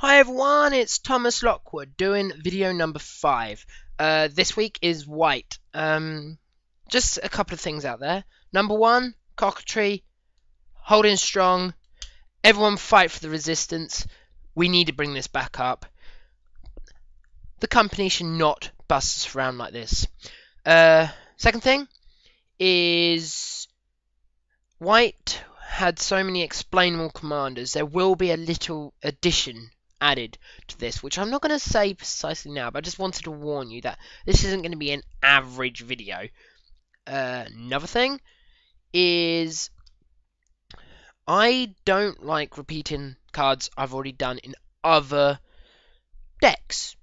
Hi everyone, it's Thomas Lockwood doing video number 5. This week is white. Just a couple of things out there. Number 1, cockatoo, holding strong. Everyone fight for the resistance. We need to bring this back up. The company should not bust us around like this. Second thing is white had so many explainable commanders. There will be a little addition added to this, which I'm not going to say precisely now, but I just wanted to warn you that this isn't going to be an average video. Another thing is I don't like repeating cards I've already done in other decks.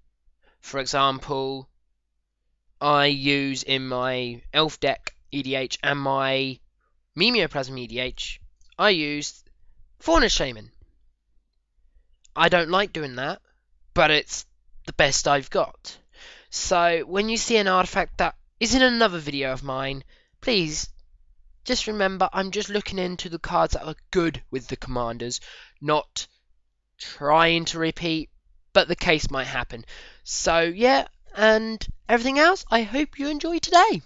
For example, I use in my Elf deck EDH and my Mimeoplasm EDH, I used Fauna Shaman. I don't like doing that, but it's the best I've got. So when you see an artifact that is in another video of mine, please just remember I'm just looking into the cards that are good with the commanders, not trying to repeat, but the case might happen. So yeah, and everything else, I hope you enjoy today.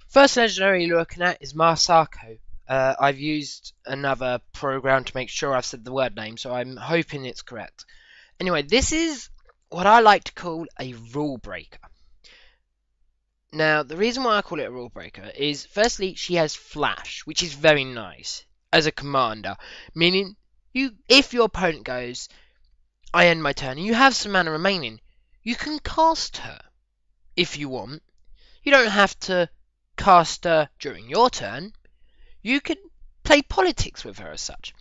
First legendary you're looking at is Masako. I've used another program to make sure I've said the word name, so I'm hoping it's correct. Anyway, this is what I like to call a rule breaker. Now, the reason why I call it a rule breaker is, firstly, she has flash, which is very nice as a commander, meaning if your opponent goes, I end my turn, and you have some mana remaining, you can cast her if you want. You don't have to cast her during your turn. You can play politics with her as such.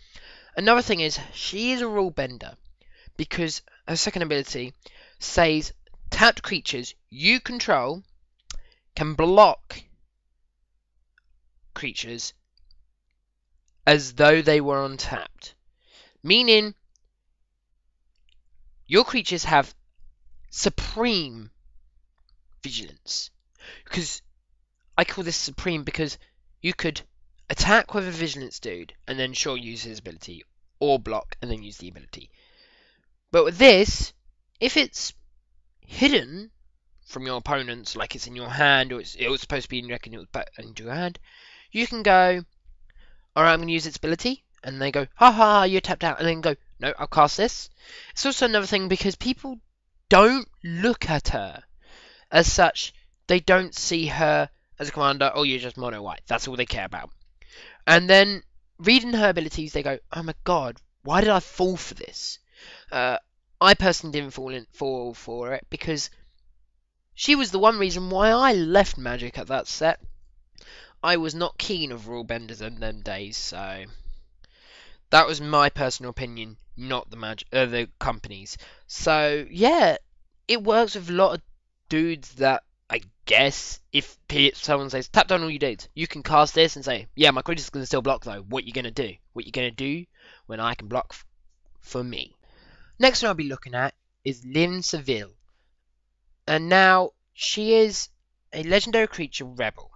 Another thing is, she is a rule bender, because her second ability says tapped creatures you control can block creatures as though they were untapped. Meaning, your creatures have supreme vigilance. Because I call this supreme because you could attack with a vigilance dude and then sure use his ability, or block and then use the ability. But with this, if it's hidden from your opponents, like it's in your hand, or it was supposed to be in your deck and it was back into your hand, you can go, alright, I'm going to use its ability, and they go, haha, you're tapped out, and then go, no, I'll cast this. It's also another thing because people don't look at her as such. They don't see her as a commander, oh, you're just mono white. That's all they care about. And then, reading her abilities, they go, oh my god, why did I fall for this? I personally didn't fall for it, because she was the one reason why I left Magic at that set. I was not keen of rule benders in them days, so that was my personal opinion, not the company's. So, yeah, it works with a lot of dudes that, I guess, if someone says, tap down all your dudes, you can cast this and say, yeah, my creature's going to still block though. What you going to do? What you going to do when I can block for me? Next one I'll be looking at is Lynn Seville. And now, she is a legendary creature rebel,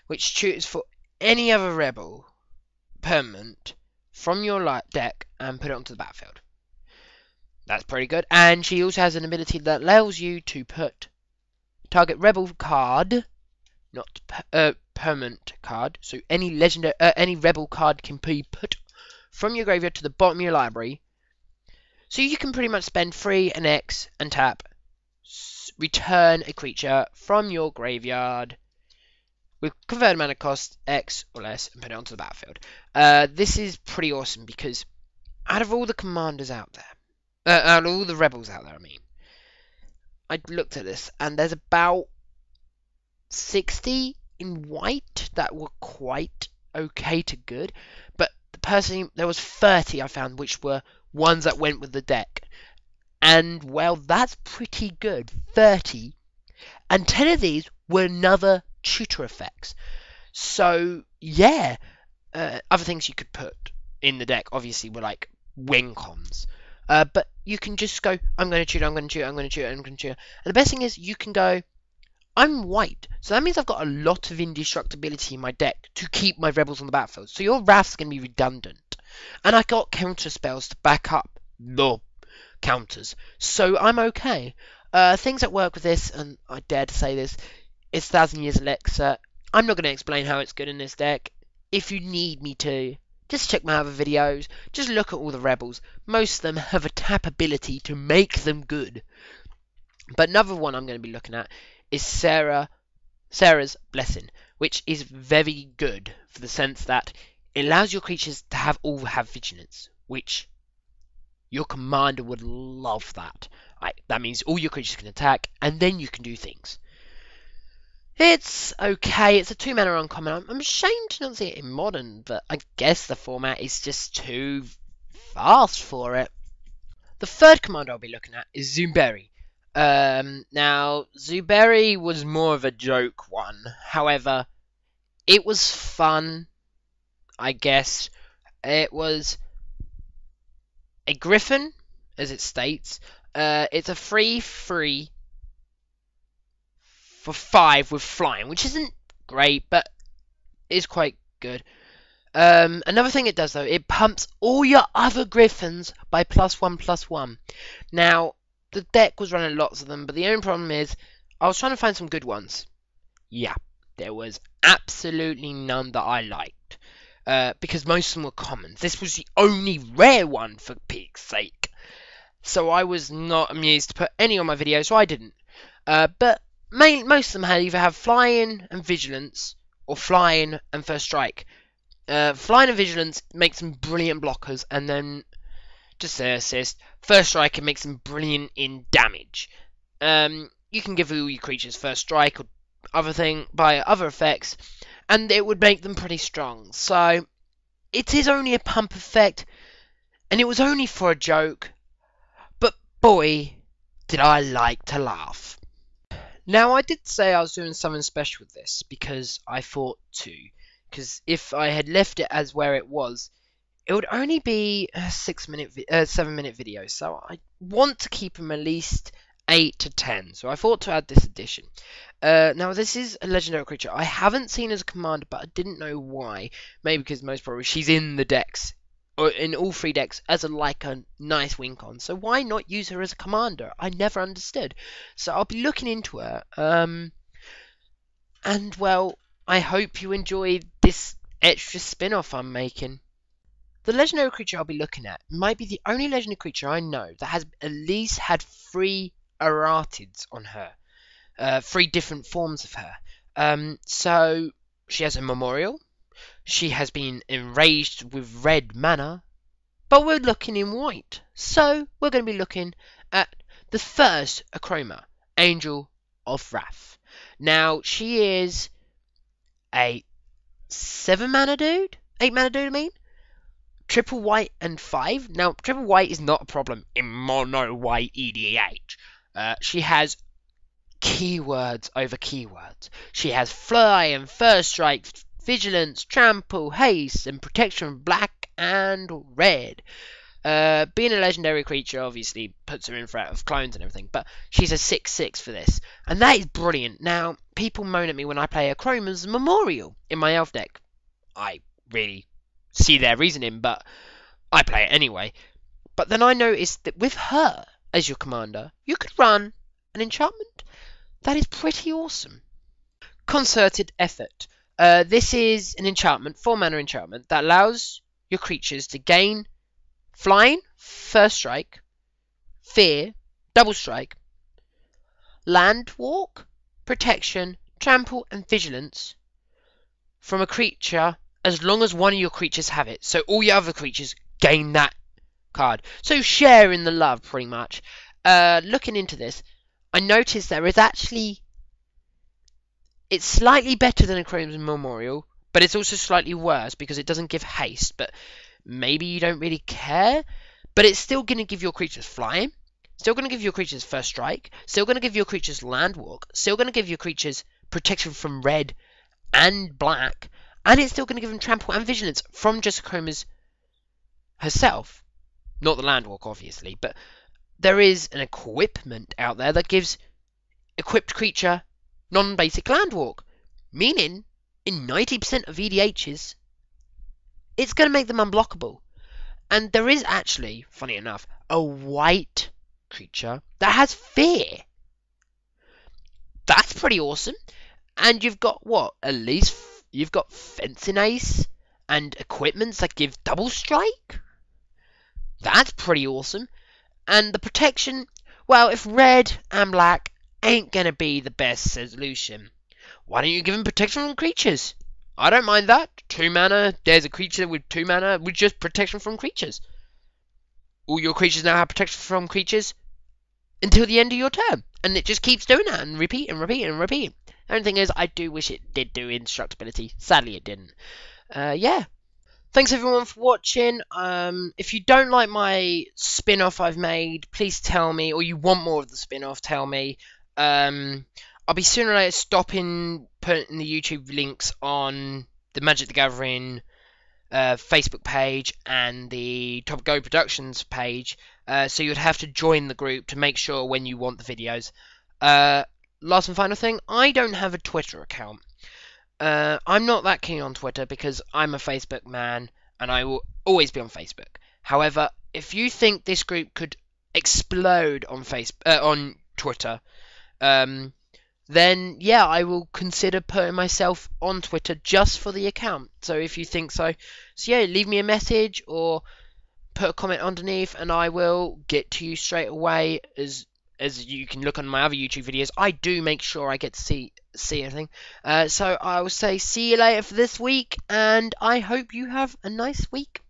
which chooses for any other rebel permanent from your deck and put it onto the battlefield. That's pretty good. And she also has an ability that allows you to put target rebel card, not permanent card. So any any rebel card can be put from your graveyard to the bottom of your library. So you can pretty much spend 3 and X and tap, return a creature from your graveyard with converted mana cost X or less and put it onto the battlefield. This is pretty awesome because out of all the commanders out there, out of all the rebels out there, I looked at this, and there's about 60 in white that were quite okay to good, but there was 30 I found which were ones that went with the deck, and well, that's pretty good. 30, and 10 of these were another tutor effects. So yeah, other things you could put in the deck obviously were like wing cons. But you can just go, I'm going to tutor, I'm going to tutor, I'm going to tutor, I'm going to tutor. And the best thing is you can go, I'm white, so that means I've got a lot of indestructibility in my deck to keep my rebels on the battlefield. So your Wrath's going to be redundant. And I got counter spells to back up the counters. So I'm okay. Things that work with this, and I dare to say this, is 1,000 Years Elixir. I'm not going to explain how it's good in this deck. If you need me to, just check my other videos. Just look at all the rebels. Most of them have a tap ability to make them good. But another one I'm going to be looking at is Sarah's Blessing, which is very good for the sense that it allows your creatures to have vigilance, which your commander would love that. That means all your creatures can attack, and then you can do things. It's okay. It's a 2-mana uncommon. I'm ashamed to not see it in Modern, but I guess the format is just too fast for it. The third command I'll be looking at is Zuberi. Now, Zuberi was more of a joke one. However, it was fun, I guess. It was a griffin, as it states. It's a 3/3 for 5 with flying, which isn't great, but is quite good. Another thing it does, though, it pumps all your other griffins by +1/+1. Now, the deck was running lots of them, but the only problem is I was trying to find some good ones. Yeah, there was absolutely none that I liked. Because most of them were commons. This was the only rare one, for peak's sake. So I was not amused to put any on my video, so I didn't. But most of them either have flying and vigilance, or flying and first strike. Flying and vigilance makes them brilliant blockers, and then just their assist. First strike, it makes them brilliant in damage. You can give all your creatures first strike or other thing by other effects, and it would make them pretty strong. So it is only a pump effect, and it was only for a joke, but boy, did I like to laugh. Now, I did say I was doing something special with this because I thought to. Because if I had left it as where it was, it would only be a 7-minute video. So I want to keep them at least 8 to 10. So I thought to add this addition. Now, this is a legendary creature I haven't seen as a commander, but I didn't know why. Maybe because most probably she's in the decks, or in all 3 decks, as a nice win con. So why not use her as a commander? I never understood. So I'll be looking into her. And well, I hope you enjoyed this extra spin-off I'm making. The legendary creature I'll be looking at might be the only legendary creature I know that has at least had 3 erratids on her. 3 different forms of her. So she has a memorial. She has been enraged with red mana, but we're looking in white. So we're going to be looking at the first Akroma, Angel of Wrath. Now, she is a 7-mana dude? 8-mana dude, I mean? Triple white and 5. Now, triple white is not a problem in mono white EDH. She has keywords over keywords. She has fly and first strike, vigilance, trample, haste, and protection from black and red. Being a legendary creature obviously puts her in threat of clones and everything, but she's a 6/6 for this, and that is brilliant. Now, people moan at me when I play Akroma's Memorial in my elf deck. I really see their reasoning, but I play it anyway. But then I noticed that with her as your commander, you could run an enchantment that is pretty awesome. Concerted Effort. This is an enchantment, 4-mana enchantment, that allows your creatures to gain flying, first strike, fear, double strike, land walk, protection, trample, and vigilance from a creature as long as one of your creatures have it. So all your other creatures gain that card. So share in the love, pretty much. Looking into this, I noticed there is actually... It's slightly better than a Akroma's Memorial, but it's also slightly worse because it doesn't give haste, but maybe you don't really care. But it's still going to give your creatures flying, still going to give your creatures first strike, still going to give your creatures land walk, still going to give your creatures protection from red and black, and it's still going to give them trample and vigilance from just Akroma's herself. Not the land walk, obviously, but there is an equipment out there that gives equipped creature non-basic land walk, meaning in 90% of EDHs it's going to make them unblockable. And there is actually, funny enough, a white creature that has fear. That's pretty awesome. And you've got what? At least you've got fencing ace and equipments that give double strike. That's pretty awesome. And the protection, well, if red and black ain't gonna be the best solution, why don't you give him protection from creatures? I don't mind that. 2 mana, there's a creature with 2 mana with just protection from creatures. All your creatures now have protection from creatures until the end of your turn. And it just keeps doing that and repeat and repeat and repeat. The only thing is, I do wish it did do indestructibility. Sadly, it didn't. Yeah. Thanks everyone for watching. If you don't like my spin-off I've made, please tell me, or you want more of the spin-off, tell me. I'll be sooner or later stopping putting the YouTube links on the Magic the Gathering Facebook page and the Top Go Productions page, so you'd have to join the group to make sure when you want the videos. Last and final thing, I don't have a Twitter account. I'm not that keen on Twitter because I'm a Facebook man and I will always be on Facebook. However, if you think this group could explode on on Twitter, then yeah, I will consider putting myself on Twitter just for the account. So if you think so, yeah, leave me a message or put a comment underneath and I will get to you straight away. As you can look on my other YouTube videos, I do make sure I get to see everything. So I will say see you later for this week, and I hope you have a nice week.